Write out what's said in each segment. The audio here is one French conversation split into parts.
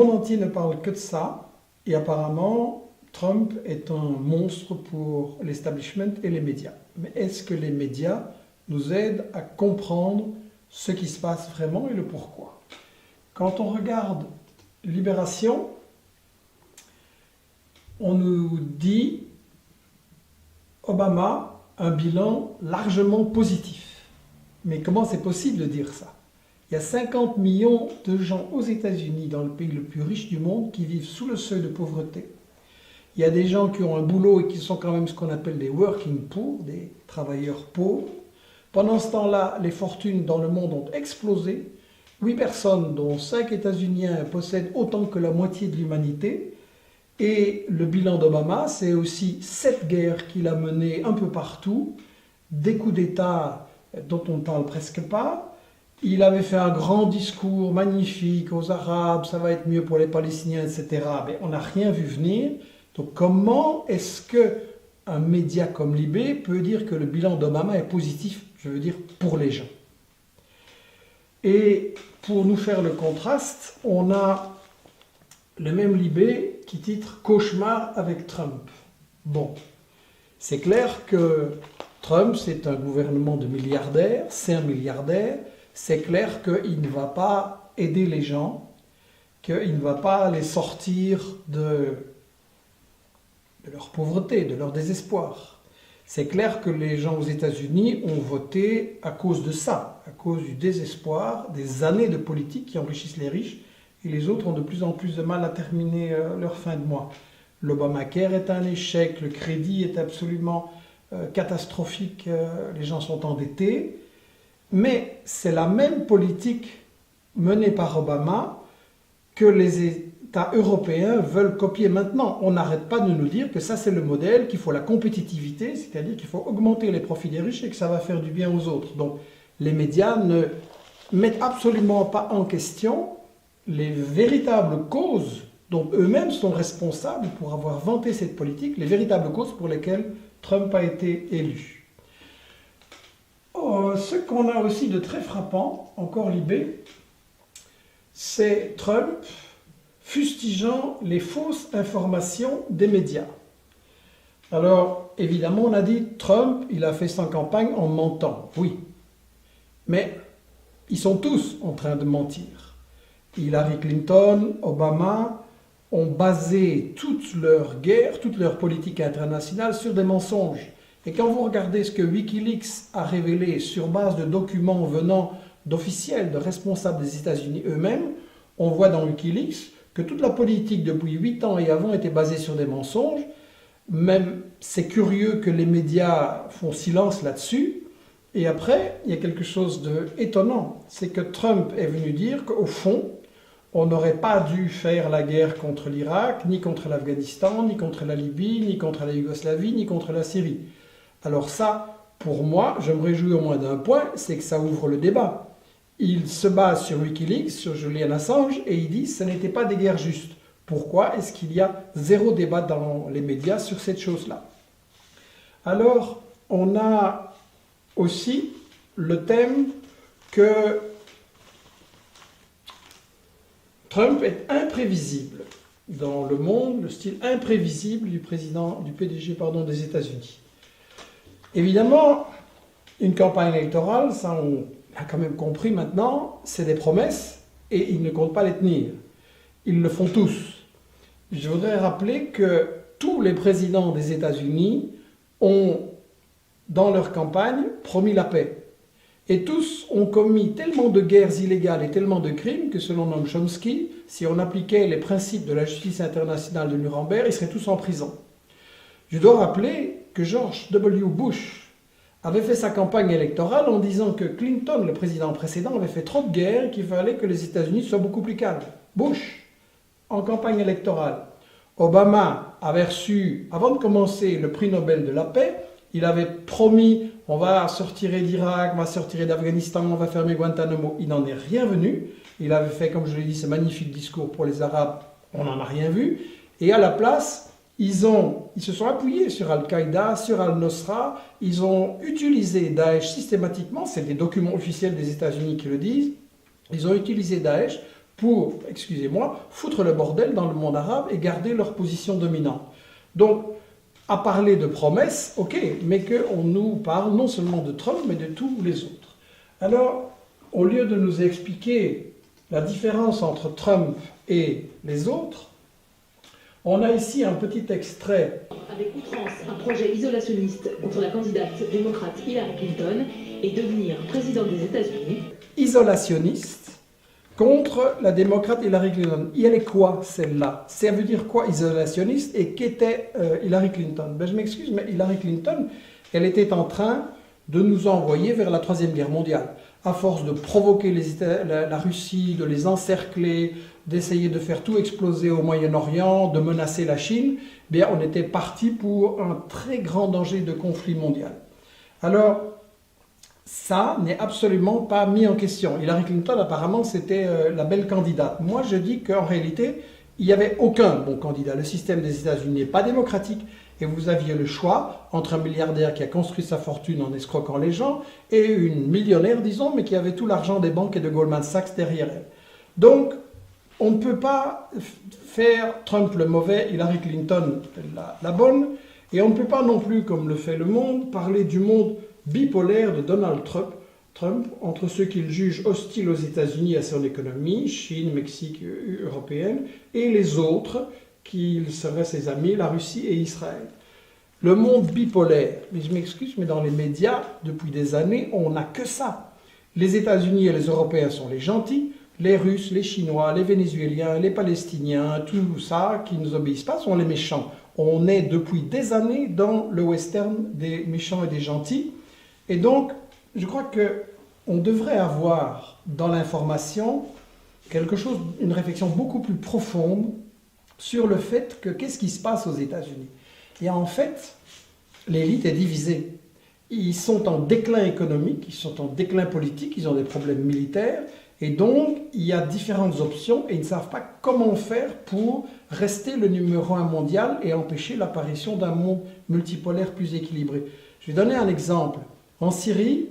monde entier ne parle que de ça, et apparemment, Trump est un monstre pour l'establishment et les médias. Mais est-ce que les médias nous aident à comprendre ce qui se passe vraiment et le pourquoi? Quand on regarde Libération, on nous dit Obama, un bilan largement positif. Mais comment c'est possible de dire ça? Il y a 50 millions de gens aux États-Unis, dans le pays le plus riche du monde, qui vivent sous le seuil de pauvreté. Il y a des gens qui ont un boulot et qui sont quand même ce qu'on appelle des working poor, des travailleurs pauvres. Pendant ce temps-là, les fortunes dans le monde ont explosé. 8 personnes, dont 5 États-Uniens, possèdent autant que la moitié de l'humanité. Et le bilan d'Obama, c'est aussi 7 guerres qu'il a menées un peu partout, des coups d'État dont on ne parle presque pas. Il avait fait un grand discours magnifique aux Arabes, ça va être mieux pour les Palestiniens, etc. Mais on n'a rien vu venir. Donc comment est-ce qu'un média comme Libé peut dire que le bilan d'Obama est positif, je veux dire, pour les gens? Et pour nous faire le contraste, on a le même Libé qui titre « Cauchemar avec Trump ». Bon, c'est clair que Trump, c'est un gouvernement de milliardaires, c'est un milliardaire. C'est clair qu'il ne va pas aider les gens, qu'il ne va pas les sortir de leur pauvreté, de leur désespoir. C'est clair que les gens aux États-Unis ont voté à cause de ça, à cause du désespoir, des années de politique qui enrichissent les riches, et les autres ont de plus en plus de mal à terminer leur fin de mois. L'Obamacare est un échec, le crédit est absolument catastrophique, les gens sont endettés. Mais c'est la même politique menée par Obama que les États européens veulent copier maintenant. On n'arrête pas de nous dire que ça c'est le modèle, qu'il faut la compétitivité, c'est-à-dire qu'il faut augmenter les profits des riches et que ça va faire du bien aux autres. Donc les médias ne mettent absolument pas en question les véritables causes dont eux-mêmes sont responsables pour avoir vanté cette politique, les véritables causes pour lesquelles Trump a été élu. Ce qu'on a aussi de très frappant, encore Libé, c'est Trump fustigeant les fausses informations des médias. Alors, évidemment, on a dit Trump, il a fait sa campagne en mentant. Oui, mais ils sont tous en train de mentir. Hillary Clinton, Obama ont basé toute leur guerre, toute leur politique internationale sur des mensonges. Et quand vous regardez ce que Wikileaks a révélé sur base de documents venant d'officiels, de responsables des États-Unis eux-mêmes, on voit dans Wikileaks que toute la politique depuis 8 ans et avant était basée sur des mensonges. Même c'est curieux que les médias font silence là-dessus. Et après, il y a quelque chose d'étonnant, c'est que Trump est venu dire qu'au fond, on n'aurait pas dû faire la guerre contre l'Irak, ni contre l'Afghanistan, ni contre la Libye, ni contre la Yougoslavie, ni contre la Syrie. Alors ça, pour moi, je me réjouis au moins d'un point, c'est que ça ouvre le débat. Il se base sur Wikileaks, sur Julian Assange, et il dit que ce n'était pas des guerres justes. Pourquoi est-ce qu'il y a zéro débat dans les médias sur cette chose-là? Alors, on a aussi le thème que Trump est imprévisible dans le monde, le style imprévisible du PDG des États-Unis. Évidemment, une campagne électorale, ça on a quand même compris maintenant, c'est des promesses et ils ne comptent pas les tenir. Ils le font tous. Je voudrais rappeler que tous les présidents des États-Unis ont, dans leur campagne, promis la paix. Et tous ont commis tellement de guerres illégales et tellement de crimes que, selon Noam Chomsky, si on appliquait les principes de la justice internationale de Nuremberg, ils seraient tous en prison. Je dois rappeler que George W. Bush avait fait sa campagne électorale en disant que Clinton, le président précédent, avait fait trop de guerres et qu'il fallait que les États-Unis soient beaucoup plus calmes. Bush, en campagne électorale. Obama avait reçu, avant de commencer le prix Nobel de la paix, il avait promis on va sortir d'Irak, on va sortir d'Afghanistan, on va fermer Guantanamo. Il n'en est rien venu. Il avait fait, comme je l'ai dit, ce magnifique discours pour les Arabes, on n'en a rien vu. Et à la place, ils se sont appuyés sur Al-Qaïda, sur Al-Nusra, ils ont utilisé Daesh systématiquement, c'est des documents officiels des États-Unis qui le disent, ils ont utilisé Daesh pour, excusez-moi, foutre le bordel dans le monde arabe et garder leur position dominante. Donc, à parler de promesses, ok, mais qu'on nous parle non seulement de Trump, mais de tous les autres. Alors, au lieu de nous expliquer la différence entre Trump et les autres, on a ici un petit extrait. Avec outrance, un projet isolationniste contre la candidate démocrate Hillary Clinton et devenir président des États-Unis. Isolationniste contre la démocrate Hillary Clinton. Et elle est quoi, celle-là? Ça veut dire quoi, isolationniste? Et qu'était Hillary Clinton? Ben, je m'excuse, mais Hillary Clinton, elle était en train de nous envoyer vers la Troisième Guerre mondiale. À force de provoquer la Russie, de les encercler, d'essayer de faire tout exploser au Moyen-Orient, de menacer la Chine, bien, on était parti pour un très grand danger de conflit mondial. Alors, ça n'est absolument pas mis en question. Hillary Clinton, apparemment, c'était la belle candidate. Moi, je dis qu'en réalité, il n'y avait aucun bon candidat. Le système des États-Unis n'est pas démocratique et vous aviez le choix entre un milliardaire qui a construit sa fortune en escroquant les gens et une millionnaire, disons, mais qui avait tout l'argent des banques et de Goldman Sachs derrière elle. Donc, on ne peut pas faire Trump le mauvais, Hillary Clinton la bonne, et on ne peut pas non plus, comme le fait Le Monde, parler du monde bipolaire de Donald Trump entre ceux qu'il juge hostiles aux États-Unis et à son économie, Chine, Mexique, européenne, et les autres, qui seraient ses amis, la Russie et Israël. Le monde bipolaire, mais je m'excuse, mais dans les médias, depuis des années, on n'a que ça. Les États-Unis et les Européens sont les gentils, les Russes, les Chinois, les Vénézuéliens, les Palestiniens, tout ça, qui ne nous obéissent pas, sont les méchants. On est depuis des années dans le western des méchants et des gentils. Et donc, je crois qu'on devrait avoir dans l'information une réflexion beaucoup plus profonde sur le fait que qu'est-ce qui se passe aux États-Unis. Et en fait, l'élite est divisée. Ils sont en déclin économique, ils sont en déclin politique, ils ont des problèmes militaires. Et donc, il y a différentes options et ils ne savent pas comment faire pour rester le numéro 1 mondial et empêcher l'apparition d'un monde multipolaire plus équilibré. Je vais donner un exemple. En Syrie,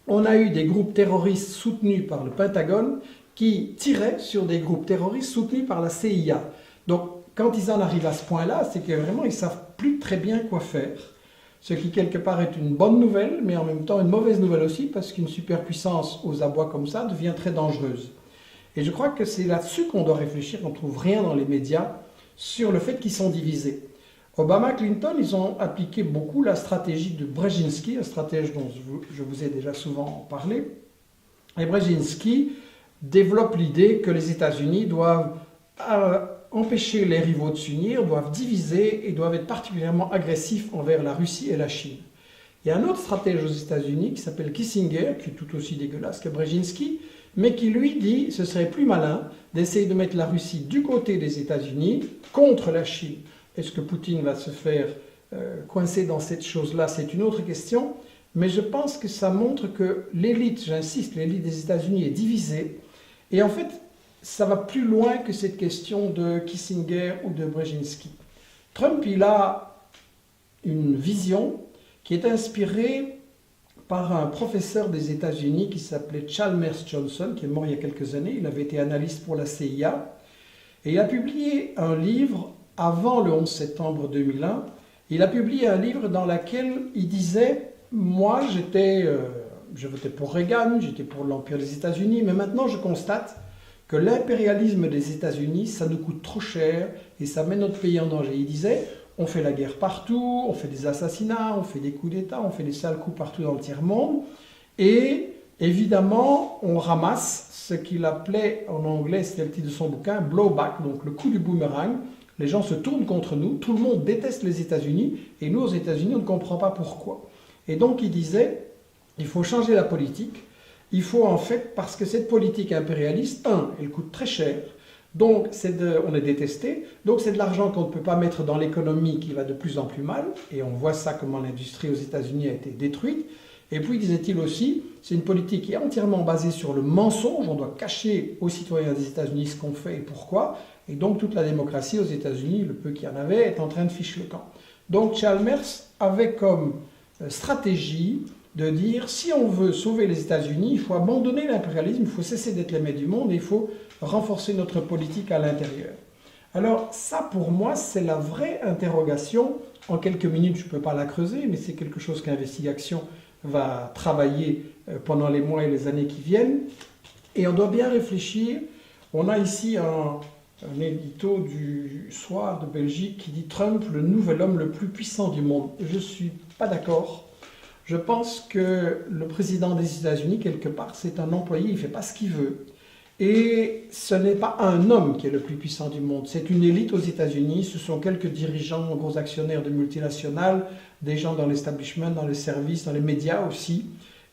on a eu des groupes terroristes soutenus par le Pentagone qui tiraient sur des groupes terroristes soutenus par la CIA. Donc, quand ils en arrivent à ce point-là, c'est que vraiment, ils ne savent plus très bien quoi faire. Ce qui, quelque part, est une bonne nouvelle, mais en même temps une mauvaise nouvelle aussi, parce qu'une superpuissance aux abois comme ça devient très dangereuse. Et je crois que c'est là-dessus qu'on doit réfléchir, on ne trouve rien dans les médias, sur le fait qu'ils sont divisés. Obama, Clinton, ils ont appliqué beaucoup la stratégie de Brzezinski, un stratège dont je vous ai déjà souvent parlé. Et Brzezinski développe l'idée que les États-Unis doivent empêcher les rivaux de s'unir, doivent diviser et doivent être particulièrement agressifs envers la Russie et la Chine. Il y a un autre stratège aux États-Unis qui s'appelle Kissinger, qui est tout aussi dégueulasse que Brzezinski, mais qui lui dit ce serait plus malin d'essayer de mettre la Russie du côté des États-Unis contre la Chine. Est-ce que Poutine va se faire coincer dans cette chose-là? C'est une autre question, mais je pense que ça montre que l'élite, j'insiste, l'élite des États-Unis est divisée, et en fait, ça va plus loin que cette question de Kissinger ou de Brzezinski. Trump, il a une vision qui est inspirée par un professeur des États-Unis qui s'appelait Chalmers Johnson, qui est mort il y a quelques années. Il avait été analyste pour la CIA. Et il a publié un livre avant le 11 septembre 2001. Il a publié un livre dans lequel il disait « Moi, je votais pour Reagan, j'étais pour l'Empire des États-Unis, mais maintenant je constate que l'impérialisme des États-Unis, ça nous coûte trop cher et ça met notre pays en danger. » Il disait, on fait la guerre partout, on fait des assassinats, on fait des coups d'État, on fait des sales coups partout dans le tiers-monde. Et évidemment, on ramasse ce qu'il appelait en anglais, c'était le titre de son bouquin, blowback, donc le coup du boomerang. Les gens se tournent contre nous, tout le monde déteste les États-Unis et nous, aux États-Unis, on ne comprend pas pourquoi. Et donc il disait, il faut changer la politique. Il faut en fait, parce que cette politique impérialiste, elle coûte très cher, donc on est détesté, donc c'est de l'argent qu'on ne peut pas mettre dans l'économie qui va de plus en plus mal, et on voit ça comment l'industrie aux États-Unis a été détruite. Et puis, disait-il aussi, c'est une politique qui est entièrement basée sur le mensonge, on doit cacher aux citoyens des États-Unis ce qu'on fait et pourquoi, et donc toute la démocratie aux États-Unis, le peu qu'il y en avait, est en train de ficher le camp. Donc Chalmers avait comme stratégie de dire si on veut sauver les États-Unis, il faut abandonner l'impérialisme, il faut cesser d'être les maîtres du monde et il faut renforcer notre politique à l'intérieur. Alors ça, pour moi, c'est la vraie interrogation. En quelques minutes, je ne peux pas la creuser, mais c'est quelque chose qu'Investigation va travailler pendant les mois et les années qui viennent. Et on doit bien réfléchir. On a ici un édito du Soir de Belgique qui dit « Trump, le nouvel homme le plus puissant du monde ». Je ne suis pas d'accord. Je pense que le président des États-Unis, quelque part, c'est un employé, il ne fait pas ce qu'il veut. Et ce n'est pas un homme qui est le plus puissant du monde, c'est une élite aux États-Unis, ce sont quelques dirigeants, gros actionnaires de multinationales, des gens dans l'establishment, dans les services, dans les médias aussi.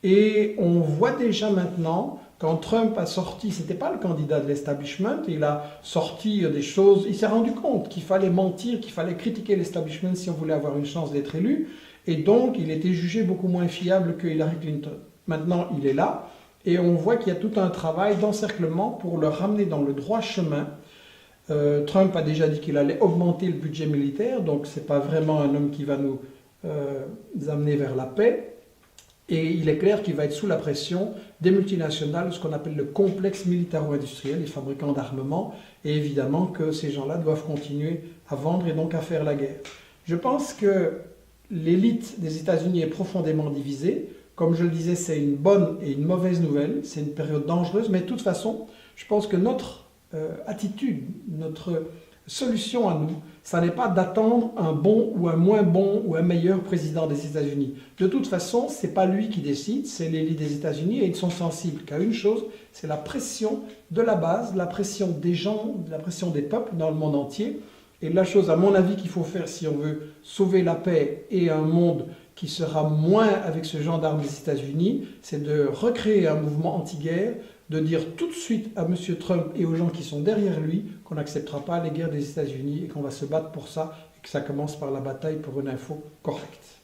Et on voit déjà maintenant, quand Trump a sorti, ce n'était pas le candidat de l'establishment, il a sorti des choses, il s'est rendu compte qu'il fallait mentir, qu'il fallait critiquer l'establishment si on voulait avoir une chance d'être élu, et donc il était jugé beaucoup moins fiable que Hillary Clinton. Maintenant, il est là. Et on voit qu'il y a tout un travail d'encerclement pour le ramener dans le droit chemin. Trump a déjà dit qu'il allait augmenter le budget militaire, donc ce n'est pas vraiment un homme qui va nous amener vers la paix. Et il est clair qu'il va être sous la pression des multinationales, ce qu'on appelle le complexe militaro-industriel, les fabricants d'armement, et évidemment que ces gens-là doivent continuer à vendre et donc à faire la guerre. Je pense que l'élite des États-Unis est profondément divisée. Comme je le disais, c'est une bonne et une mauvaise nouvelle, c'est une période dangereuse, mais de toute façon, je pense que notre attitude, notre solution à nous, ça n'est pas d'attendre un bon ou un moins bon ou un meilleur président des États-Unis. De toute façon, ce n'est pas lui qui décide, c'est l'élite des États-Unis et ils sont sensibles qu'à une chose, c'est la pression de la base, la pression des gens, la pression des peuples dans le monde entier. Et la chose, à mon avis, qu'il faut faire si on veut sauver la paix et un monde qui sera moins avec ce gendarme des États-Unis, c'est de recréer un mouvement anti-guerre, de dire tout de suite à M. Trump et aux gens qui sont derrière lui qu'on n'acceptera pas les guerres des États-Unis et qu'on va se battre pour ça et que ça commence par la bataille pour une info correcte.